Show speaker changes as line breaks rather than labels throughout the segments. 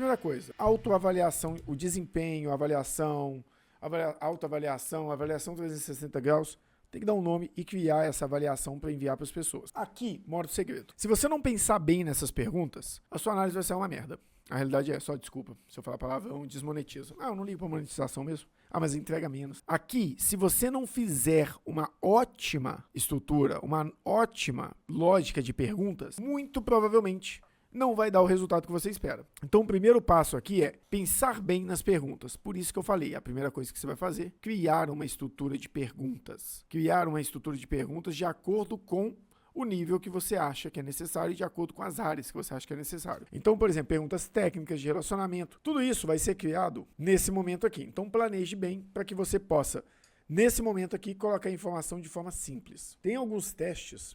Primeira coisa, autoavaliação, o desempenho, autoavaliação, avaliação 360 graus. Tem que dar um nome e criar essa avaliação para enviar para as pessoas. Aqui mora o segredo. Se você não pensar bem nessas perguntas, a sua análise vai ser uma merda. A realidade é, só desculpa, se eu falar palavrão, desmonetizo. Eu não ligo para monetização mesmo. Mas entrega menos. Aqui, se você não fizer uma ótima estrutura, uma ótima lógica de perguntas, muito provavelmente não vai dar o resultado que você espera. Então, o primeiro passo aqui é pensar bem nas perguntas. Por isso que eu falei, a primeira coisa que você vai fazer, criar uma estrutura de perguntas. Criar uma estrutura de perguntas de acordo com o nível que você acha que é necessário e de acordo com as áreas que você acha que é necessário. Então, por exemplo, perguntas técnicas de relacionamento. Tudo isso vai ser criado nesse momento aqui. Então, planeje bem para que você possa, nesse momento aqui, colocar a informação de forma simples. Tem alguns testes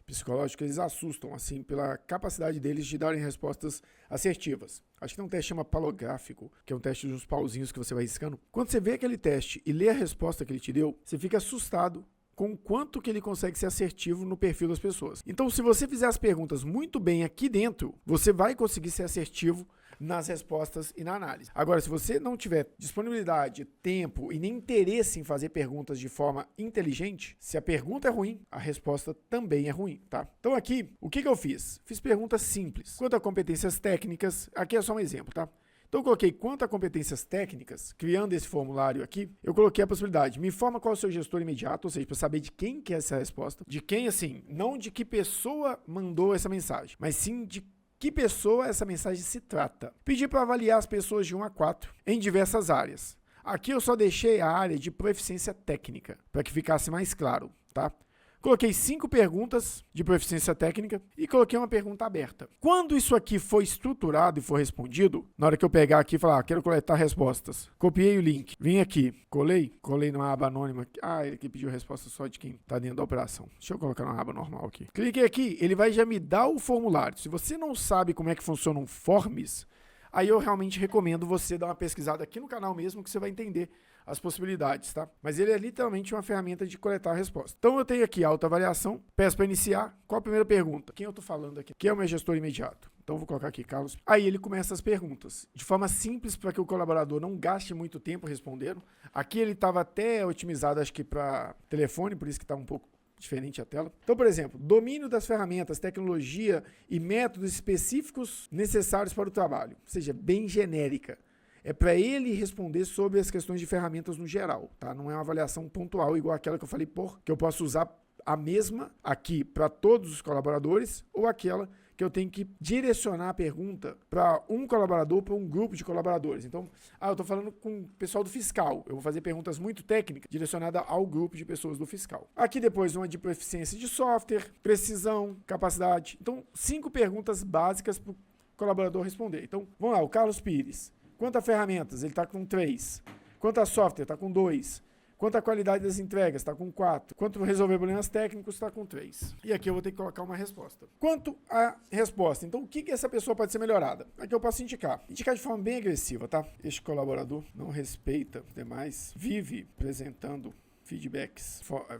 psicológicos, eles assustam, assim, pela capacidade deles de darem respostas assertivas. Acho que tem um teste que chama palográfico, que é um teste de uns pauzinhos que você vai riscando. Quando você vê aquele teste e lê a resposta que ele te deu, você fica assustado com o quanto que ele consegue ser assertivo no perfil das pessoas. Então, se você fizer as perguntas muito bem aqui dentro, você vai conseguir ser assertivo nas respostas e na análise. Agora, se você não tiver disponibilidade, tempo e nem interesse em fazer perguntas de forma inteligente, se a pergunta é ruim, a resposta também é ruim, tá? Então aqui, o que eu fiz? Fiz perguntas simples. Quanto a competências técnicas, aqui é só um exemplo, tá? Então eu coloquei quanto a competências técnicas, criando esse formulário aqui, eu coloquei a possibilidade, me informa qual é o seu gestor imediato, ou seja, para saber de quem que é essa resposta, de quem, assim, não de que pessoa mandou essa mensagem, mas sim de que pessoa essa mensagem se trata. Pedi para avaliar as pessoas de 1 a 4 em diversas áreas. Aqui eu só deixei a área de proficiência técnica, para que ficasse mais claro, tá? Coloquei 5 perguntas de proficiência técnica e coloquei uma pergunta aberta. Quando isso aqui for estruturado e for respondido, na hora que eu pegar aqui e falar, quero coletar respostas, copiei o link, vim aqui, colei numa aba anônima. Ele aqui pediu resposta só de quem está dentro da operação. Deixa eu colocar numa aba normal aqui. Cliquei aqui, ele vai já me dar o formulário. Se você não sabe como é que funcionam forms, aí eu realmente recomendo você dar uma pesquisada aqui no canal mesmo, que você vai entender as possibilidades, tá? Mas ele é literalmente uma ferramenta de coletar a resposta. Então eu tenho aqui a autoavaliação, peço para iniciar. Qual a primeira pergunta? Quem eu tô falando aqui? Quem é o meu gestor imediato? Então eu vou colocar aqui, Carlos. Aí ele começa as perguntas, de forma simples para que o colaborador não gaste muito tempo respondendo. Aqui ele estava até otimizado, acho que para telefone, por isso que está um pouco diferente a tela. Então, por exemplo, domínio das ferramentas, tecnologia e métodos específicos necessários para o trabalho. Ou seja, bem genérica. É para ele responder sobre as questões de ferramentas no geral, tá? Não é uma avaliação pontual igual aquela que eu falei, que eu posso usar a mesma aqui para todos os colaboradores ou aquela que eu tenho que direcionar a pergunta para um colaborador, para um grupo de colaboradores. Então, eu estou falando com o pessoal do fiscal. Eu vou fazer perguntas muito técnicas direcionadas ao grupo de pessoas do fiscal. Aqui depois uma de proficiência de software, precisão, capacidade. Então, 5 perguntas básicas para o colaborador responder. Então, vamos lá, o Carlos Pires. Quanto a ferramentas? Ele está com 3. Quanto a software? Está com 2. Quanto à qualidade das entregas? Está com 4. Quanto a resolver problemas técnicos? Está com 3. E aqui eu vou ter que colocar uma resposta. Quanto à resposta, então o que essa pessoa pode ser melhorada? Aqui eu posso indicar. Indicar de forma bem agressiva, tá? Este colaborador não respeita os demais, vive apresentando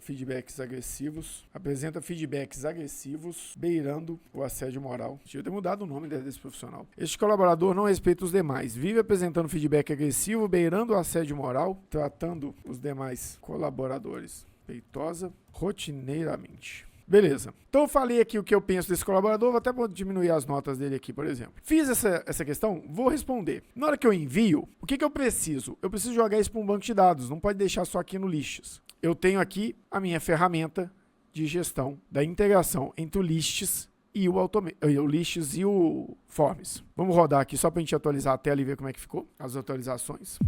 feedbacks agressivos, apresenta feedbacks agressivos, beirando o assédio moral. Deixa eu ter mudado o nome desse profissional. Este colaborador não respeita os demais, vive apresentando feedback agressivo, beirando o assédio moral, tratando os demais colaboradores peitosa, rotineiramente. Beleza. Então eu falei aqui o que eu penso desse colaborador, vou até diminuir as notas dele aqui, por exemplo. Fiz essa questão, vou responder. Na hora que eu envio, o que eu preciso? Eu preciso jogar isso para um banco de dados, não pode deixar só aqui no Lists. Eu tenho aqui a minha ferramenta de gestão da integração entre o Lists e o Lists e o Forms. Vamos rodar aqui só para a gente atualizar a tela e ver como é que ficou as atualizações.